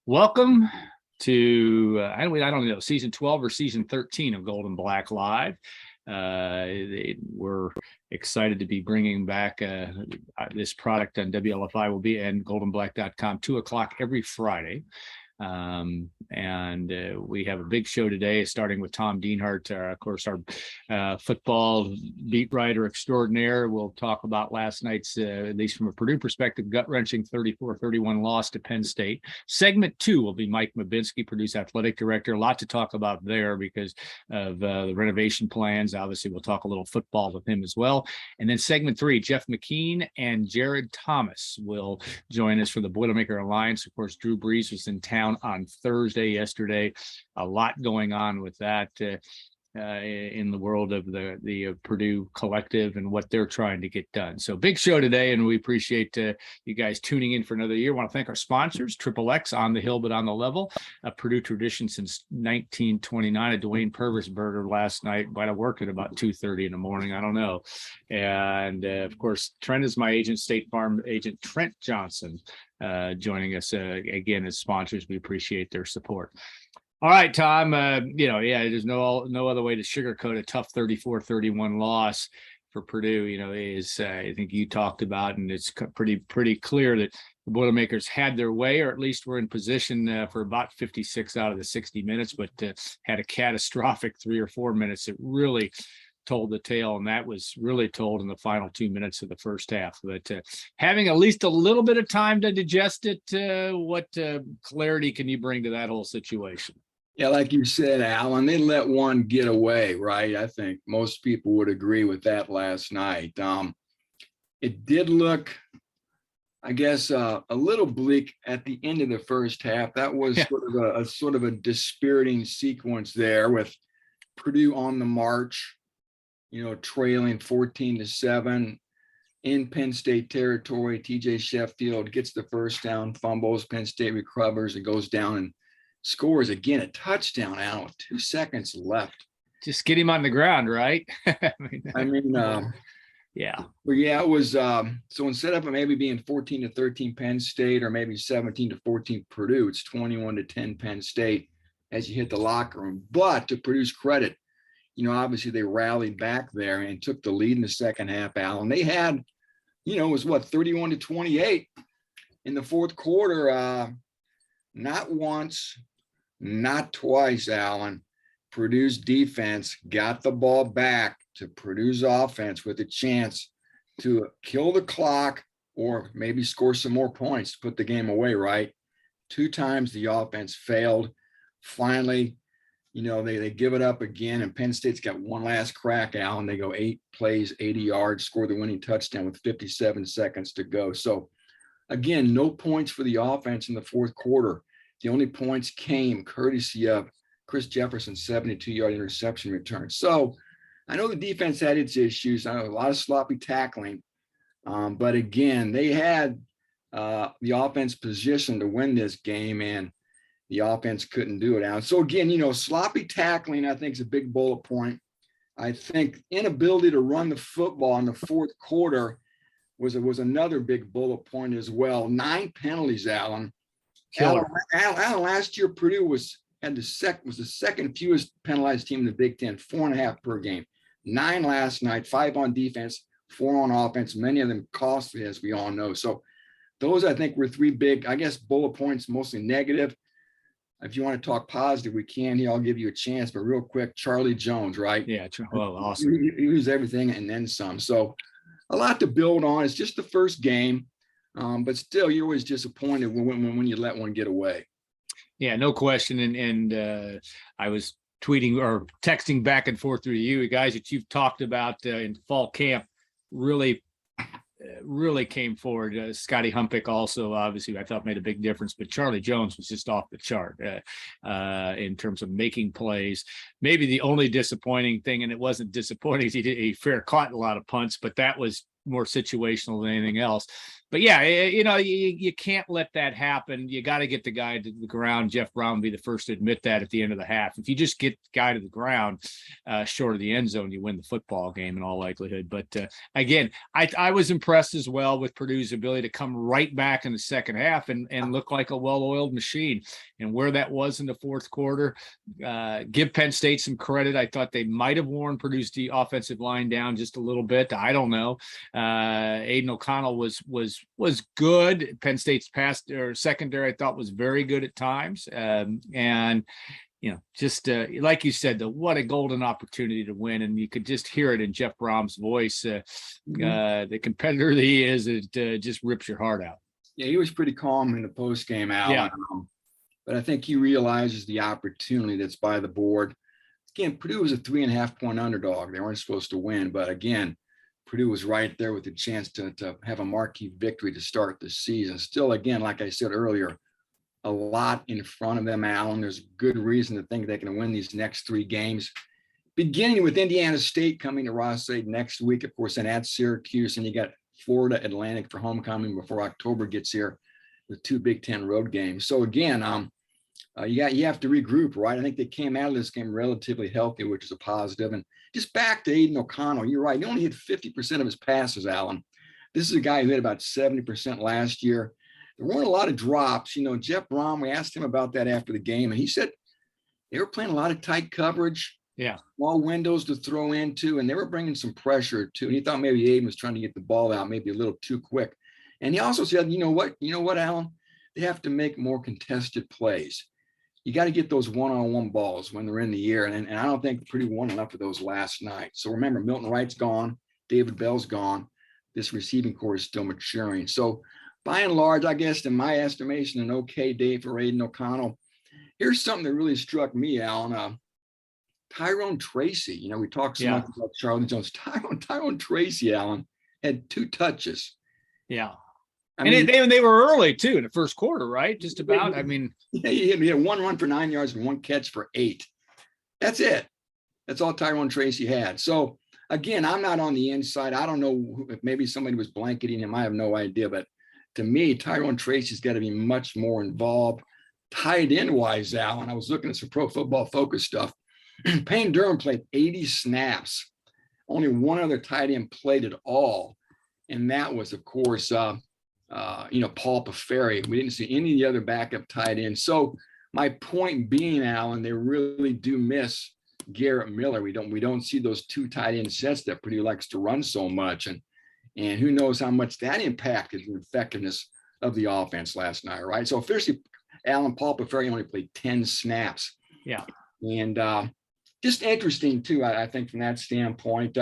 Welcome to, I don't know, season 12 or season 13 of Gold and Black Live. We're excited to be bringing back this product on WLFI will be and goldenblack.com, 2:00 every Friday. We have a big show today, starting with Tom Dienhart, of course, our football beat writer extraordinaire. We'll talk about last night's, at least from a Purdue perspective, gut-wrenching 34-31 loss to Penn State. Segment 2 will be Mike Mabinski, Purdue's athletic director. A lot to talk about there because of the renovation plans. Obviously, we'll talk a little football with him as well. And then segment 3, Jeff McKean and Jared Thomas will join us for the Boilermaker Alliance. Of course, Drew Brees was in town on Thursday yesterday. A lot going on with that in the world of the Purdue collective and what they're trying to get done. So big show today, and we appreciate you guys tuning in for another year. I want to thank our sponsors, XXX, On the Hill but on the Level, a Purdue tradition since 1929. A Dwayne Purvis burger last night. Might have worked at about 2:30 in the morning. I don't know. And of course, Trent is my agent, State Farm agent Trent Johnson, joining us again as sponsors. We appreciate their support. All right, Tom, there's no other way to sugarcoat a tough 34-31 loss for Purdue. I think you talked about, and it's pretty clear that the Boilermakers had their way, or at least were in position for about 56 out of the 60 minutes, but had a catastrophic 3 or 4 minutes that really told the tale, and that was really told in the final 2 minutes of the first half. But having at least a little bit of time to digest it, what clarity can you bring to that whole situation? Yeah, like you said, Alan, they let one get away, right? I think most people would agree with that last night. It did look, I guess, a little bleak at the end of the first half. That was sort of a dispiriting sequence there with Purdue on the march, trailing 14-7 in Penn State territory. TJ Sheffield gets the first down, fumbles, Penn State recovers, and goes down and scores again a touchdown out with 2 seconds left. Just get him on the ground, right? Yeah. Well, yeah, it was so instead of maybe being 14-13 Penn State or maybe 17-14 Purdue, it's 21-10 Penn State as you hit the locker room. But to Purdue's credit, obviously they rallied back there and took the lead in the second half, Alan. They had, it was 31-28 in the fourth quarter. Not once, not twice, Alan. Purdue's defense got the ball back to Purdue's offense with a chance to kill the clock or maybe score some more points to put the game away, right? 2 times the offense failed. Finally, they give it up again, and Penn State's got one last crack, Alan. They go 8 plays, 80 yards, score the winning touchdown with 57 seconds to go. So, again, no points for the offense in the fourth quarter. The only points came courtesy of Chris Jefferson's 72-yard interception return. So I know the defense had its issues. I know a lot of sloppy tackling. But again, they had the offense positioned to win this game, and the offense couldn't do it. And so again, sloppy tackling, I think, is a big bullet point. I think inability to run the football in the fourth quarter was another big bullet point as well. 9 penalties, Alan. Alan, last year Purdue was the second fewest penalized team in the Big Ten, 4.5 per game. 9 last night, 5 on defense, 4 on offense. Many of them costly, as we all know. So those, I think, were 3 big, I guess, bullet points, mostly negative. If you want to talk positive, we can here. I'll give you a chance, but real quick, Charlie Jones, right? Yeah, well, awesome. He was everything and then some. So a lot to build on. It's just the first game, but still, you're always disappointed when you let one get away. Yeah, no question. And I was tweeting or texting back and forth through you guys that you've talked about in fall camp really came forward. Scotty Humpick also, obviously, I thought made a big difference, but Charlie Jones was just off the chart in terms of making plays. Maybe the only disappointing thing, and it wasn't disappointing, he fair caught a lot of punts, but that was more situational than anything else. but yeah, you can't let that happen. You got to get the guy to the ground. Jeff Brown will be the first to admit that at the end of the half. If you just get the guy to the ground short of the end zone, you win the football game in all likelihood. But again, I was impressed as well with Purdue's ability to come right back in the second half and look like a well-oiled machine. And where that was in the fourth quarter, give Penn State some credit. I thought they might have worn Purdue's offensive line down just a little bit. I don't know. Aiden O'Connell was good. Penn State's pass or secondary, I thought, was very good at times. And just like you said, what a golden opportunity to win. And you could just hear it in Jeff Brom's voice. The competitor that he is, it just rips your heart out. Yeah, he was pretty calm in the post game, Alan. Yeah. But I think he realizes the opportunity that's by the board. Again, Purdue was a 3.5-point underdog. They weren't supposed to win, but again, Purdue was right there with a chance to have a marquee victory to start the season. Still, again, like I said earlier, a lot in front of them, Alan. There's good reason to think they can win these next 3 games, beginning with Indiana State coming to Ross-Ade next week, of course, and at Syracuse, and you got Florida Atlantic for homecoming before October gets here with 2 Big Ten road games. So again, you have to regroup, right? I think they came out of this game relatively healthy, which is a positive. And just back to Aiden O'Connell, you're right. He only hit 50% of his passes, Alan. This is a guy who hit about 70% last year. There weren't a lot of drops. Jeff Brom, we asked him about that after the game, and he said they were playing a lot of tight coverage. Yeah. Small windows to throw into, and they were bringing some pressure too. And he thought maybe Aiden was trying to get the ball out maybe a little too quick. And he also said, you know what, Alan? They have to make more contested plays. You got to get those one-on-one balls when they're in the air. And I don't think Purdue won enough of those last night. So remember, Milton Wright's gone. David Bell's gone. This receiving core is still maturing. So by and large, I guess, in my estimation, an okay day for Aiden O'Connell. Here's something that really struck me, Alan. Tyrone Tracy, we talked so much about Charlie Jones. Tyrone Tracy, Alan, had 2 touches. Yeah. I mean, they were early too in the first quarter, right? Just about. I mean, he had 1 run for 9 yards and 1 catch for 8. That's it. That's all Tyrone Tracy had. So again, I'm not on the inside. I don't know if maybe somebody was blanketing him. I have no idea. But to me, Tyrone Tracy's got to be much more involved. Tight end wise, Alan, I was looking at some Pro Football Focus stuff. Payne Durham played 80 snaps. Only 1 other tight end played at all. And that was, of course, Paul Paferi. We didn't see any of the other backup tight ends. So my point being, Alan, they really do miss Garrett Miller. We don't see those 2 tight end sets that Purdue likes to run so much. And who knows how much that impacted the effectiveness of the offense last night, right? So officially, Alan, Paul Paferi only played 10 snaps. Yeah. And just interesting, too, I think, from that standpoint.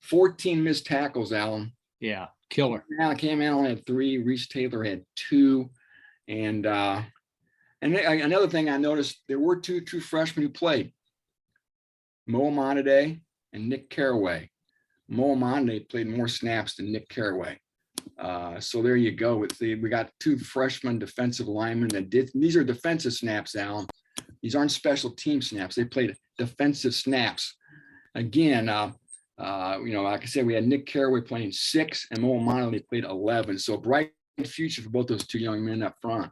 14 missed tackles, Alan. Yeah, killer. Cam Allen had 3. Reese Taylor had 2. And another thing I noticed, there were 2 true freshmen who played. Mo Amonade and Nick Carraway. Mo Amonade played more snaps than Nick Carraway. So there you go. We got 2 freshman defensive linemen that did. These are defensive snaps, Alan. These aren't special team snaps. They played defensive snaps. Again, like I said, we had Nick Carraway playing 6 and Mo Amonade played 11. So bright future for both those 2 young men up front.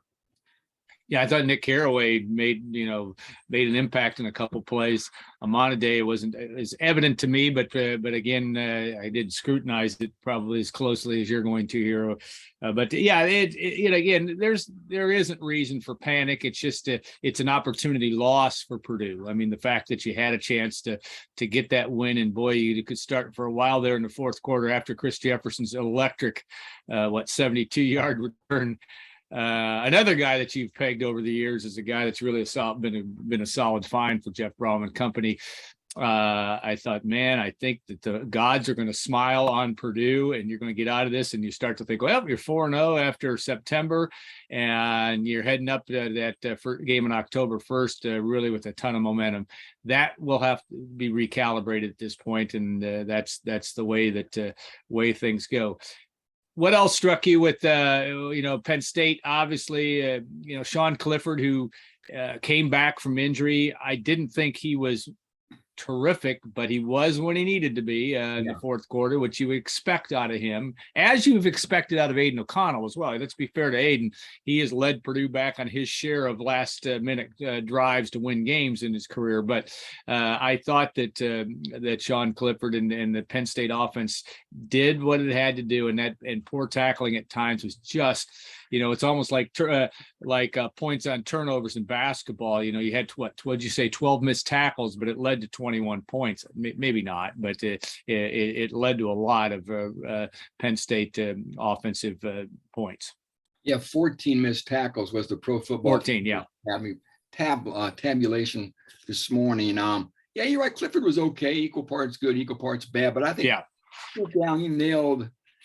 Yeah, I thought Nick Carraway made an impact in a couple plays. Amonade wasn't as evident to me, but again, I did scrutinize it probably as closely as you're going to here. But yeah, again, there isn't reason for panic. It's just it's an opportunity loss for Purdue. I mean, the fact that you had a chance to get that win, and boy, you could start for a while there in the fourth quarter after Chris Jefferson's electric 72-yard return. Another guy that you've pegged over the years is a guy that's really been a solid find for Jeff Brom and company. I thought, man, I think that the gods are going to smile on Purdue, and you're going to get out of this, and you start to think, well, you're 4-0 after September, and you're heading up to that game on October 1st, really with a ton of momentum. That will have to be recalibrated at this point, and that's the way things go. What else struck you with, Penn State? Obviously, Sean Clifford, who came back from injury. I didn't think he was terrific, but he was when he needed to be in the fourth quarter, which you would expect out of him, as you've expected out of Aiden O'Connell as well. Let's be fair to Aiden. He has led Purdue back on his share of last minute drives to win games in his career. But I thought that Sean Clifford and the Penn State offense did what it had to do, and poor tackling at times was just, it's almost like points on turnovers in basketball. You had what'd you say, 12 missed tackles, but it led to 21 points. Maybe not, but it led to a lot of Penn State offensive points. Yeah, 14 missed tackles was the Pro Football 14, yeah. Tabulation this morning. Yeah, you're right. Clifford was okay. Equal parts good, equal parts bad. But I think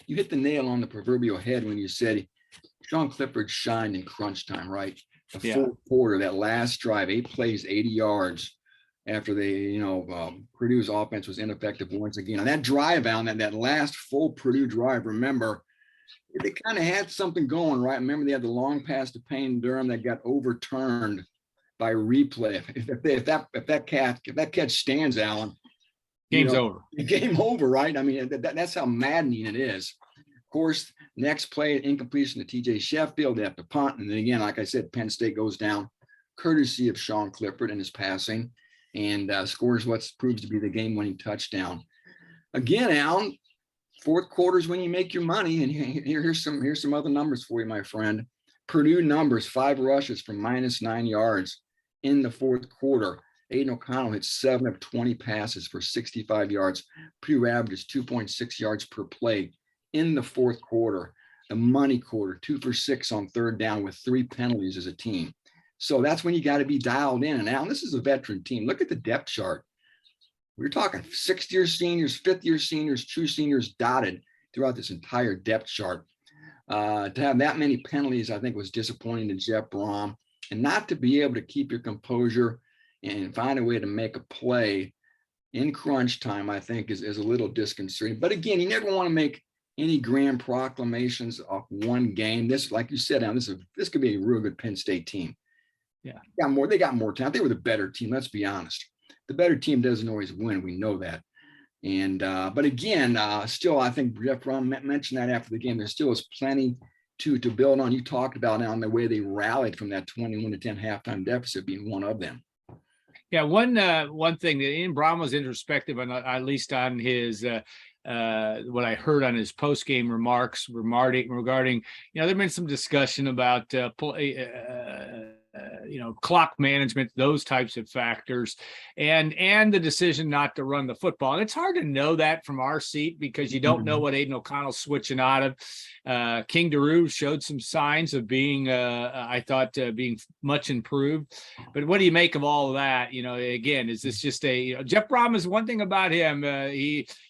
you hit the nail on the proverbial head when you said Sean Clifford shined in crunch time, right? The fourth quarter, that last drive, 8 plays, 80 yards after Purdue's offense was ineffective once again. On that drive, Alan, that last full Purdue drive, remember, they kind of had something going, right? Remember, they had the long pass to Payne Durham that got overturned by replay. If that catch stands, Alan, game's over. Game over, right? I mean, that's how maddening it is. Of course, next play, incompletion to TJ Sheffield. They have to punt. And then again, like I said, Penn State goes down, courtesy of Sean Clifford and his passing, and scores what proves to be the game-winning touchdown. Again, Alan, fourth quarter is when you make your money. And here's some other numbers for you, my friend. Purdue numbers: 5 rushes for -9 yards in the fourth quarter. Aiden O'Connell hit 7 of 20 passes for 65 yards. Purdue averages 2.6 yards per play in the fourth quarter. The money quarter, 2 for 6 on third down with 3 penalties as a team. So that's when you got to be dialed in. And now this is a veteran team. Look at the depth chart. We're talking 6th-year seniors, 5th-year seniors, true seniors dotted throughout this entire depth chart. To have that many penalties, I think, was disappointing to Jeff Brom. And not to be able to keep your composure and find a way to make a play in crunch time, I think, is a little disconcerting. But again, you never want to make any grand proclamations off one game. This, like you said, this could be a real good Penn State team. Yeah, they got more talent. They were the better team. Let's be honest. The better team doesn't always win. We know that. And but again, still, I think Jeff Brom mentioned that after the game. There still is plenty to build on. You talked about now the way they rallied from that 21-10 halftime deficit being one of them. Yeah, one thing that Ian Brom was introspective on, at least on his what I heard on his post-game remarks regarding there'd been some discussion about clock management, those types of factors, and the decision not to run the football. And it's hard to know that from our seat because you don't know what Aiden O'Connell's switching out of. King Daru showed some signs of being, I thought, being much improved. But what do you make of all of that? Again, is this just Jeff Brom is one thing about him.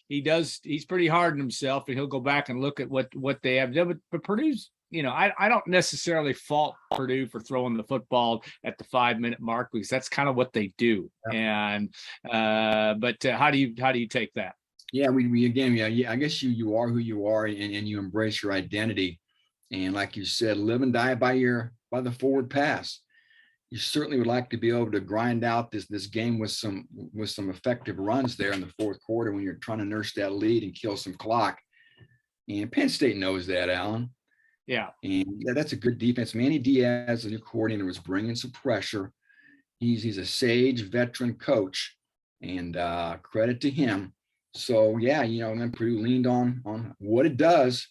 He's pretty hard on himself, and he'll go back and look at what they have done. But Purdue's, I don't necessarily fault Purdue for throwing the football at the 5-minute mark because that's kind of what they do. Yeah. But how do you take that? Yeah, we again, I guess you are who you are, and you embrace your identity. And like you said, live and die by the forward pass. You certainly would like to be able to grind out this game with some effective runs there in the fourth quarter when you're trying to nurse that lead and kill some clock. And Penn State knows that, Alan. Yeah. And that's a good defense. Manny Diaz, the new coordinator, was bringing some pressure. He's a sage veteran coach, and credit to him. So yeah, and then Purdue leaned on what it does,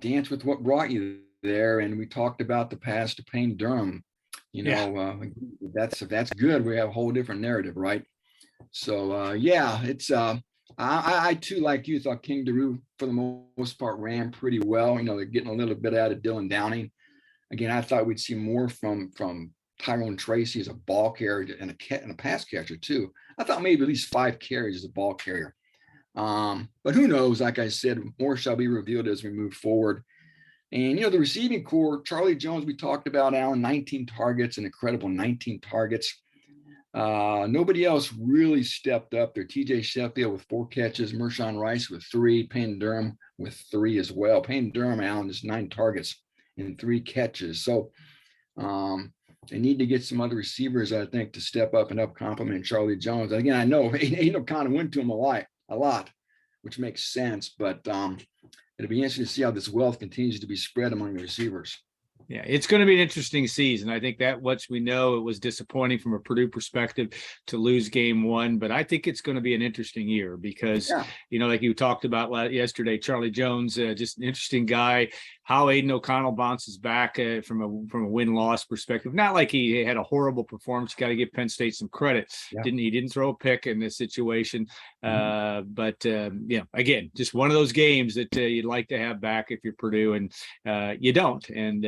dance with what brought you there. And we talked about the pass to Payne Durham. That's good. We have a whole different narrative, right? So it's I too, like you, thought King Daru for the most part ran pretty well. They're getting a little bit out of Dylan Downing. Again, I thought we'd see more from Tyrone Tracy as a ball carrier and a pass catcher too. I thought maybe at least 5 carries as a ball carrier. But who knows? Like I said, more shall be revealed as we move forward. And the receiving core, Charlie Jones, we talked about, Alan, 19 targets, an incredible 19 targets. Nobody else really stepped up there. TJ Sheffield with 4 catches, Mershawn Rice with 3, Payne Durham with 3 as well. Payne Durham, Alan, is 9 targets and 3 catches. So They need to get some other receivers, I think, to step up and help complement Charlie Jones. Again, I know Aiden O'Connor went to him a lot, which makes sense, but it'll be interesting to see how this wealth continues to be spread among the receivers. Yeah, it's going to be an interesting season. I think that once we know it was disappointing from a Purdue perspective to lose game one, but I think it's going to be an interesting year because, like you talked about yesterday, Charlie Jones, just an interesting guy. How Aiden O'Connell bounces back from a win-loss perspective. Not like he had a horrible performance. You got to give Penn State some credit. Yeah. He didn't throw a pick in this situation. But again, just one of those games that you'd like to have back if you're Purdue, and you don't. And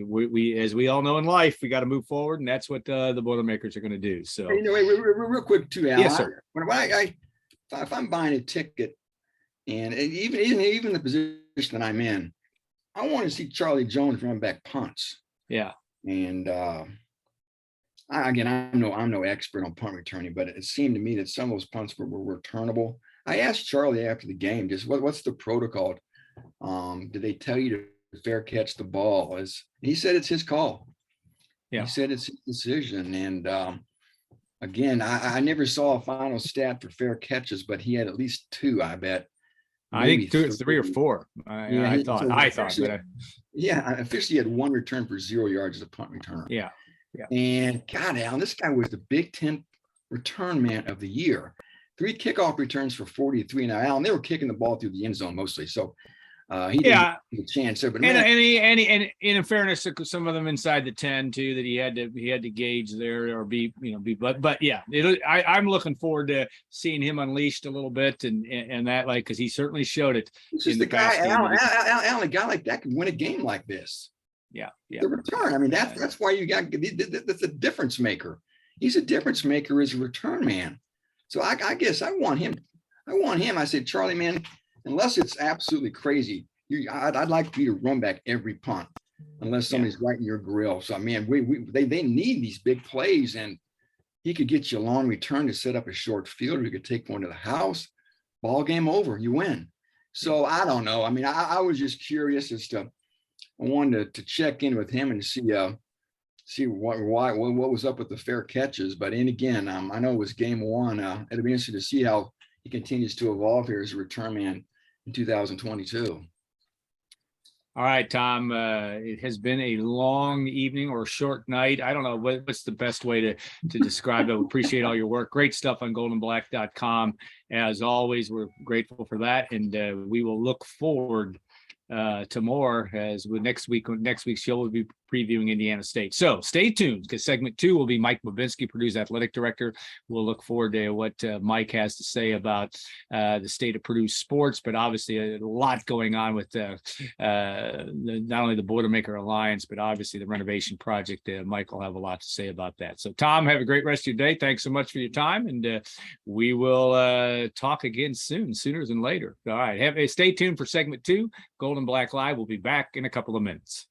we as we all know in life, we got to move forward, and that's what the Boilermakers are going to do. So, real quick too, Al. Yes, sir. If I'm buying a ticket, and even the position that I'm in, I want to see Charlie Jones run back punts. Yeah. And I'm no expert on punt returning, but it seemed to me that some of those punts were returnable. I asked Charlie after the game, just what's the protocol? Did they tell you to fair catch the ball? He said it's his call. Yeah. He said it's his decision. And again, I never saw a final stat for fair catches, but he had at least two, I bet. I think it's 3 or 4. I thought. Officially had one return for 0 yards as a punt returner. Yeah. And God, Alan, this guy was the Big Ten return man of the year. 3 kickoff returns for 43. Now, Alan, they were kicking the ball through the end zone mostly. So he didn't have a chance there. But and in fairness, some of them inside the 10 too that he had to gauge there or be. But yeah, I'm looking forward to seeing him unleashed a little bit and that because he certainly showed it. This the guy, Alan, a guy like that can win a game like this. Yeah. The return. I mean, that's why you got that's a difference maker. He's a difference maker as a return man. So I guess I want him. I said, Charlie, man, unless it's absolutely crazy, I'd like for you to run back every punt, unless somebody's right in your grill. So, man, they need these big plays, and he could get you a long return to set up a short field. You could take one to the house. Ball game over. You win. So I don't know. I mean, I was just curious as to. I wanted to check in with him and see what was up with the fair catches. But again, I know it was game one. It'll be interesting to see how he continues to evolve here as a return man in 2022. All right, Tom. It has been a long evening or a short night. I don't know what's the best way to describe it. We appreciate all your work. Great stuff on goldenblack.com. As always, we're grateful for that, and we will look forward to more as with next week's show we'll be previewing Indiana State. So stay tuned because segment 2 will be Mike Babinski, Purdue's athletic director. We'll look forward to what Mike has to say about the state of Purdue sports, but obviously a lot going on with not only the Boilermaker Alliance, but obviously the renovation project. Mike will have a lot to say about that. So Tom, have a great rest of your day. Thanks so much for your time, and we will talk again sooner than later. All right, stay tuned for segment 2. Golden Black Live will be back in a couple of minutes.